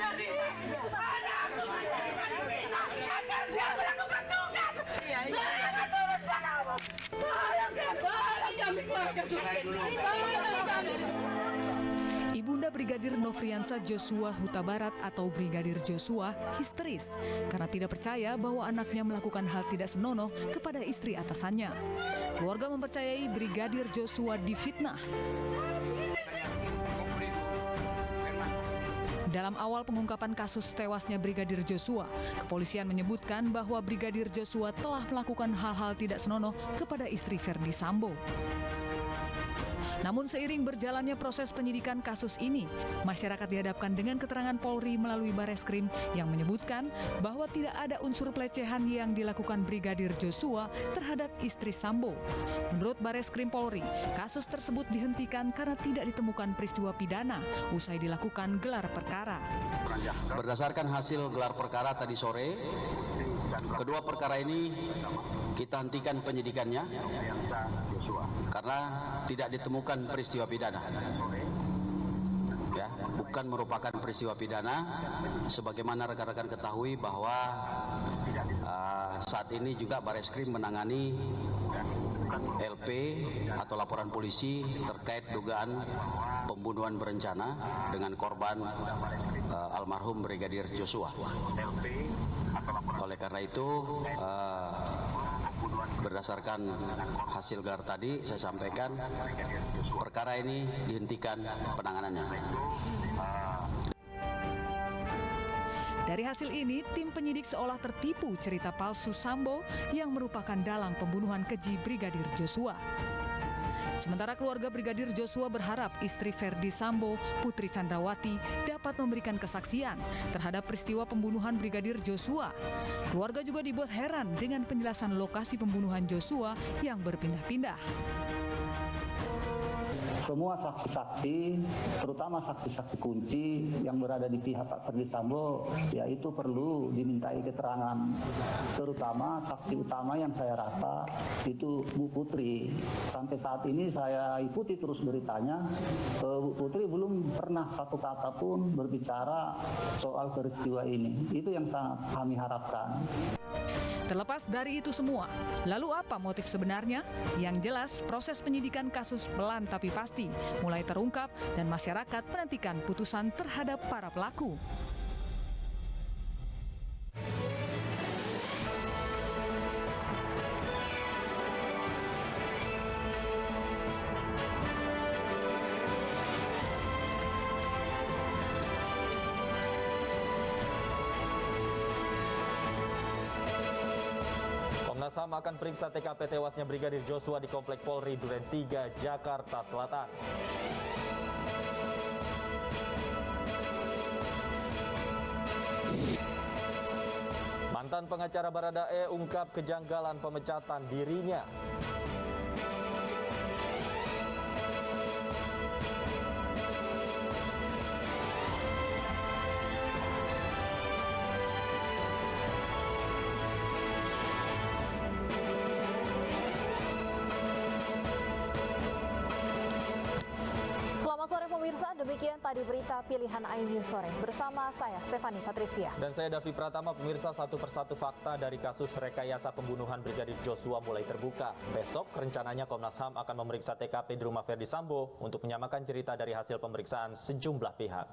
dari anakku menjadi pembina agar dia melakukan tugas. Saya tuliskan apa? Tolong kami keluarga. Tolong kami. Ibunda Brigadir Nofriansah Joshua Huta Barat atau Brigadir Joshua histeris karena tidak percaya bahwa anaknya melakukan hal tidak senonoh kepada istri atasannya. Keluarga mempercayai Brigadir Joshua difitnah. Dalam awal pengungkapan kasus tewasnya Brigadir Joshua, kepolisian menyebutkan bahwa Brigadir Joshua telah melakukan hal-hal tidak senonoh kepada istri Verdi Sambo. Namun seiring berjalannya proses penyidikan kasus ini, masyarakat dihadapkan dengan keterangan Polri melalui Bareskrim yang menyebutkan bahwa tidak ada unsur pelecehan yang dilakukan Brigadir Joshua terhadap istri Sambo. Menurut Bareskrim Polri, kasus tersebut dihentikan karena tidak ditemukan peristiwa pidana usai dilakukan gelar perkara. Berdasarkan hasil gelar perkara tadi sore, kedua perkara ini kita hentikan penyidikannya karena tidak ditemukan peristiwa pidana. Ya, bukan merupakan peristiwa pidana, sebagaimana rekan-rekan ketahui bahwa saat ini juga Bareskrim menangani LP atau laporan polisi terkait dugaan pembunuhan berencana dengan korban almarhum Brigadir Joshua. Oleh karena itu, berdasarkan hasil gelar tadi saya sampaikan perkara ini dihentikan penanganannya. Dari hasil ini, tim penyidik seolah tertipu cerita palsu Sambo yang merupakan dalang pembunuhan keji Brigadir Joshua. Sementara keluarga Brigadir Joshua berharap istri Verdi Sambo, Putri Chandrawati, dapat memberikan kesaksian terhadap peristiwa pembunuhan Brigadir Joshua. Keluarga juga dibuat heran dengan penjelasan lokasi pembunuhan Joshua yang berpindah-pindah. Semua saksi-saksi, terutama saksi-saksi kunci yang berada di pihak Pak Verdi Sambo, yaitu perlu dimintai keterangan. Terutama saksi utama yang saya rasa itu Bu Putri. Sampai saat ini saya ikuti terus beritanya, Bu Putri belum pernah satu kata pun berbicara soal peristiwa ini. Itu yang sangat kami harapkan. Terlepas dari itu semua, lalu apa motif sebenarnya? Yang jelas, proses penyidikan kasus pelan tapi pasti mulai terungkap dan masyarakat menantikan putusan terhadap para pelaku. Komnas HAM akan periksa TKP tewasnya Brigadir Joshua di Komplek Polri Duren 3, Jakarta Selatan. Mantan pengacara Baradae ungkap kejanggalan pemecatan dirinya. Selamat sore pemirsa, demikian tadi berita pilihan iNews sore. Bersama saya Stefani Patricia. Dan saya Davi Pratama. Pemirsa, satu persatu fakta dari kasus rekayasa pembunuhan Brigadir Joshua mulai terbuka. Besok rencananya Komnas HAM akan memeriksa TKP di rumah Verdi Sambo untuk menyamakan cerita dari hasil pemeriksaan sejumlah pihak.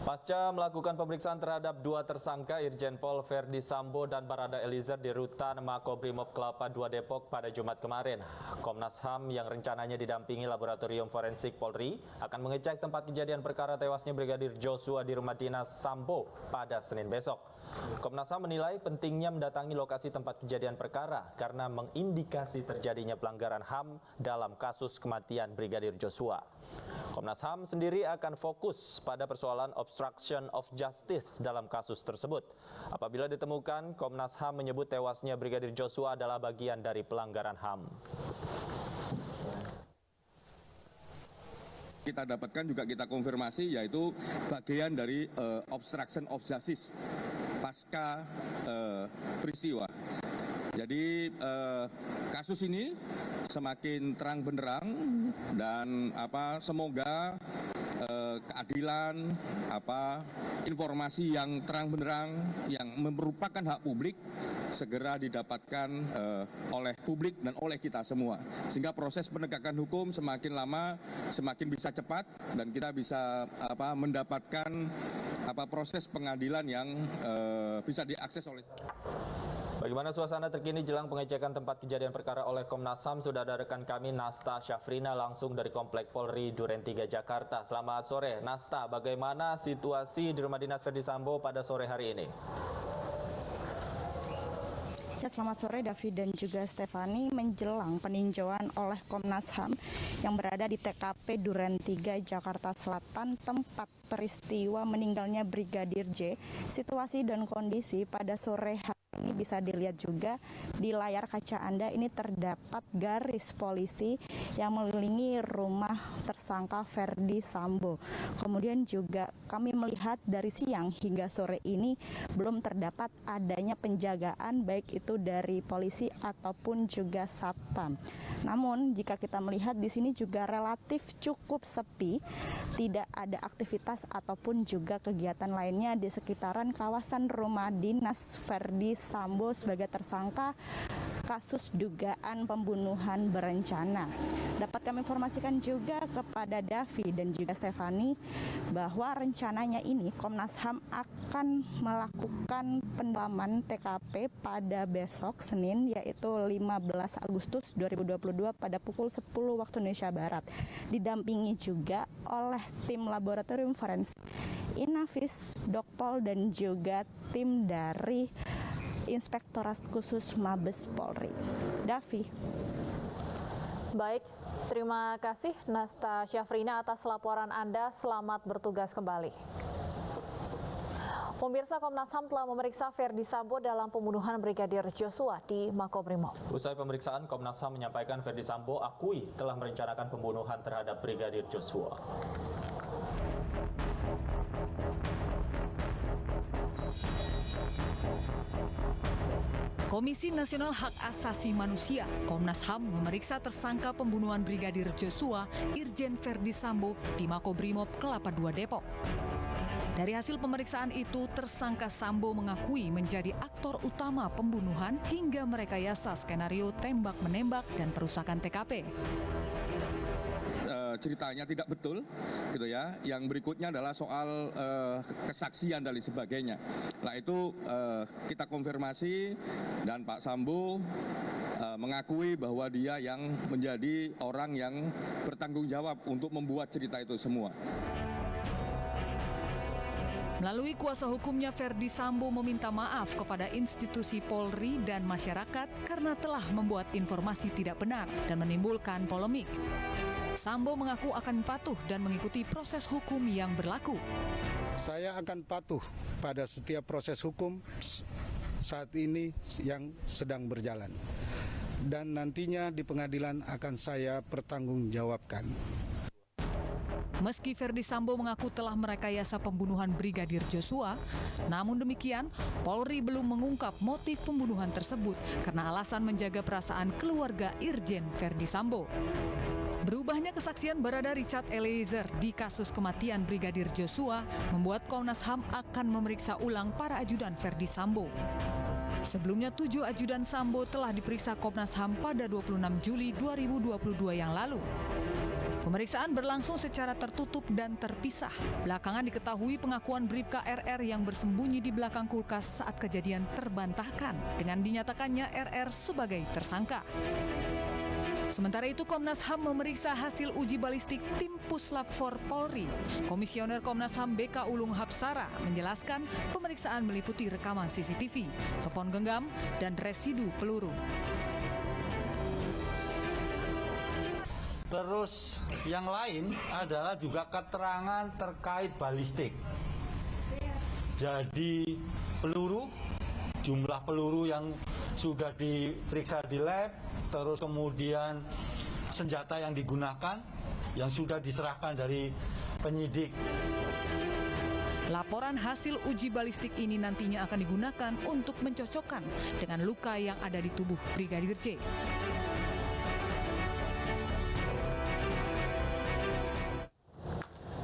Pasca melakukan pemeriksaan terhadap dua tersangka Irjen Pol Verdi Sambo dan Barada Eliezer di rutan Makobrimob Kelapa II Depok pada Jumat kemarin, Komnas HAM yang rencananya didampingi Laboratorium Forensik Polri akan mengecek tempat kejadian perkara tewasnya Brigadir Joshua di rumah dinas Sambo pada Senin besok. Komnas HAM menilai pentingnya mendatangi lokasi tempat kejadian perkara karena mengindikasi terjadinya pelanggaran HAM dalam kasus kematian Brigadir Joshua. Komnas HAM sendiri akan fokus pada persoalan obstruction of justice dalam kasus tersebut. Apabila ditemukan, Komnas HAM menyebut tewasnya Brigadir Joshua adalah bagian dari pelanggaran HAM. Kita dapatkan juga kita konfirmasi yaitu bagian dari obstruction of justice pasca peristiwa. Jadi kasus ini semakin terang benderang dan semoga keadilan, informasi yang terang benderang yang merupakan hak publik segera didapatkan oleh publik dan oleh kita semua, sehingga proses penegakan hukum semakin lama semakin bisa cepat dan kita bisa mendapatkan proses pengadilan yang bisa diakses oleh. Bagaimana suasana terkini jelang pengecekan tempat kejadian perkara oleh Komnas HAM? Sudah ada rekan kami Nasta Syafrina langsung dari Komplek Polri Duren 3 Jakarta. Selamat sore Nasta, bagaimana situasi di rumah dinas Ferdi Sambo pada sore hari ini? Ya, selamat sore David dan juga Stefani. Menjelang peninjauan oleh Komnas HAM yang berada di TKP Duren 3 Jakarta Selatan, tempat peristiwa meninggalnya Brigadir J, situasi dan kondisi pada sore hari ini bisa dilihat juga di layar kaca Anda. Ini terdapat garis polisi yang mengelilingi rumah tersangka Ferdi Sambo. Kemudian juga kami melihat dari siang hingga sore ini belum terdapat adanya penjagaan baik itu dari polisi ataupun juga satpam. Namun jika kita melihat di sini juga relatif cukup sepi, tidak ada aktivitas ataupun juga kegiatan lainnya di sekitaran kawasan rumah dinas Ferdi Sambo sebagai tersangka kasus dugaan pembunuhan berencana. Dapat kami informasikan juga kepada Davi dan juga Stefani bahwa rencananya ini Komnas HAM akan melakukan pendalaman TKP pada besok Senin, yaitu 15 Agustus 2022 pada pukul 10 waktu Indonesia Barat. Didampingi juga oleh tim laboratorium forensik Inavis, Dokpol dan juga tim dari Inspektorat Khusus Mabes Polri. Davi. Baik, terima kasih Nasta Syafrina atas laporan Anda. Selamat bertugas kembali. Pemirsa, Komnas HAM telah memeriksa Ferdi Sambo dalam pembunuhan Brigadir Joshua di Makobrimob. Usai pemeriksaan, Komnas HAM menyampaikan Ferdi Sambo akui telah merencanakan pembunuhan terhadap Brigadir Joshua. Komisi Nasional Hak Asasi Manusia, Komnas HAM memeriksa tersangka pembunuhan Brigadir Joshua, Irjen Ferdi Sambo di Makobrimob Kelapa II Depok. Dari hasil pemeriksaan itu, tersangka Sambo mengakui menjadi aktor utama pembunuhan hingga merekayasa skenario tembak-menembak dan perusakan TKP. Ceritanya tidak betul, gitu ya. Yang berikutnya adalah soal kesaksian dan sebagainya. Nah itu kita konfirmasi dan Pak Sambo mengakui bahwa dia yang menjadi orang yang bertanggung jawab untuk membuat cerita itu semua. Melalui kuasa hukumnya, Ferdi Sambo meminta maaf kepada institusi Polri dan masyarakat karena telah membuat informasi tidak benar dan menimbulkan polemik. Sambo mengaku akan patuh dan mengikuti proses hukum yang berlaku. Saya akan patuh pada setiap proses hukum saat ini yang sedang berjalan. Dan nantinya di pengadilan akan saya pertanggungjawabkan. Meski Ferdi Sambo mengaku telah merekayasa pembunuhan Brigadir Joshua, namun demikian Polri belum mengungkap motif pembunuhan tersebut karena alasan menjaga perasaan keluarga Irjen Ferdi Sambo. Berubahnya kesaksian Barada Richard Eliezer di kasus kematian Brigadir Joshua membuat Komnas HAM akan memeriksa ulang para ajudan Ferdi Sambo. Sebelumnya 7 ajudan Sambo telah diperiksa Komnas HAM pada 26 Juli 2022 yang lalu. Pemeriksaan berlangsung secara tertutup dan terpisah. Belakangan diketahui pengakuan Bribka RR yang bersembunyi di belakang kulkas saat kejadian terbantahkan dengan dinyatakannya RR sebagai tersangka. Sementara itu, Komnas HAM memeriksa hasil uji balistik tim Puslap 4 Polri. Komisioner Komnas HAM BK Ulung Hapsara menjelaskan pemeriksaan meliputi rekaman CCTV, telepon genggam, dan residu peluru. Terus yang lain adalah juga keterangan terkait balistik. Jadi peluru, jumlah peluru yang sudah diperiksa di lab, terus kemudian senjata yang digunakan yang sudah diserahkan dari penyidik. Laporan hasil uji balistik ini nantinya akan digunakan untuk mencocokkan dengan luka yang ada di tubuh Brigadir J.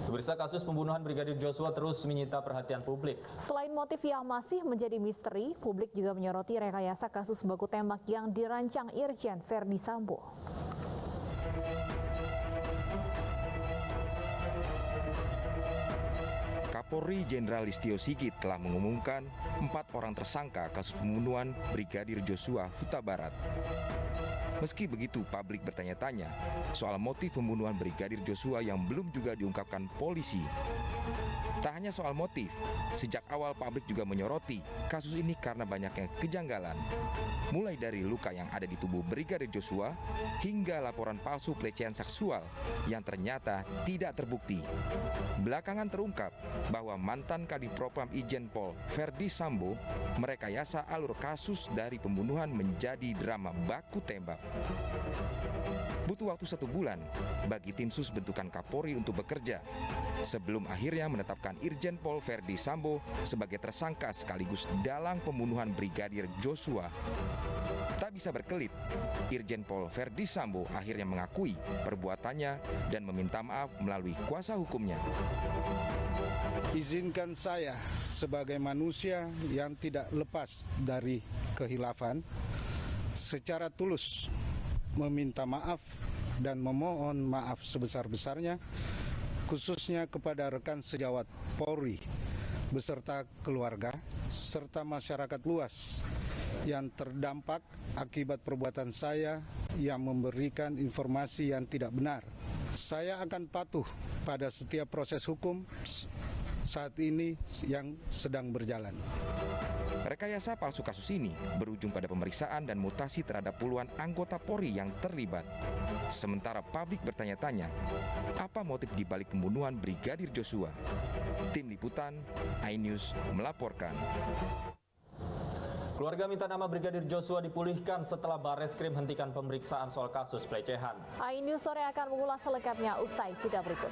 Pemirsa, kasus pembunuhan Brigadir Joshua terus menyita perhatian publik. Selain motif yang masih menjadi misteri, publik juga menyoroti rekayasa kasus baku tembak yang dirancang Irjen Verdi Sambo. Kapolri Jenderal Listio Sigit telah mengumumkan 4 orang tersangka kasus pembunuhan Brigadir Joshua Huta Barat. Meski begitu, publik bertanya-tanya soal motif pembunuhan Brigadir Joshua yang belum juga diungkapkan polisi. Tak hanya soal motif, sejak awal publik juga menyoroti kasus ini karena banyaknya kejanggalan. Mulai dari luka yang ada di tubuh Brigadir Joshua hingga laporan palsu pelecehan seksual yang ternyata tidak terbukti. Belakangan terungkap bahwa mantan Kadipropam Irjen Pol Verdi Sambo merekayasa alur kasus dari pembunuhan menjadi drama baku tembak. Butuh waktu 1 bulan bagi tim sus bentukan Kapolri untuk bekerja sebelum akhirnya menetapkan Irjen Pol Verdi Sambo sebagai tersangka sekaligus dalang pembunuhan Brigadir Joshua. Tak bisa berkelit, Irjen Pol Verdi Sambo akhirnya mengakui perbuatannya dan meminta maaf melalui kuasa hukumnya. Izinkan saya sebagai manusia yang tidak lepas dari kehilafan secara tulus meminta maaf dan memohon maaf sebesar-besarnya khususnya kepada rekan sejawat Polri beserta keluarga serta masyarakat luas yang terdampak akibat perbuatan saya yang memberikan informasi yang tidak benar. Saya akan patuh pada setiap proses hukum saat ini yang sedang berjalan. Rekayasa palsu kasus ini berujung pada pemeriksaan dan mutasi terhadap puluhan anggota Polri yang terlibat. Sementara publik bertanya-tanya, apa motif di balik pembunuhan Brigadir Joshua? Tim Liputan, iNews melaporkan. Keluarga minta nama Brigadir Joshua dipulihkan setelah Barreskrim hentikan pemeriksaan soal kasus pelecehan. iNews sore akan mengulas selengkapnya usai jeda berikut.